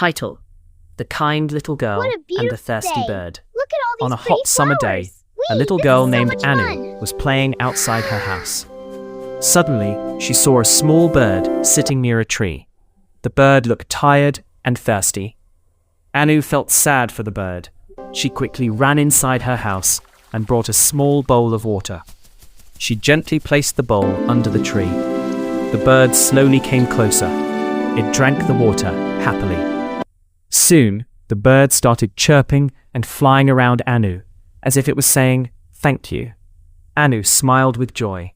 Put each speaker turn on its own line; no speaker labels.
Title: The Kind Little Girl
What a
and the
beautiful
Thirsty
day.
Bird.
Look at all these
On a
pretty
hot summer day,
flowers.
a little
This
girl
is so
named
much
Anu
fun.
was playing outside her house. Suddenly, she saw a small bird sitting near a tree. The bird looked tired and thirsty. Anu felt sad for the bird. She quickly ran inside her house and brought a small bowl of water. She gently placed the bowl under the tree. The bird slowly came closer. It drank the water happily. Soon, the bird started chirping and flying around Anu, as if it was saying, "Thank you." Anu smiled with joy.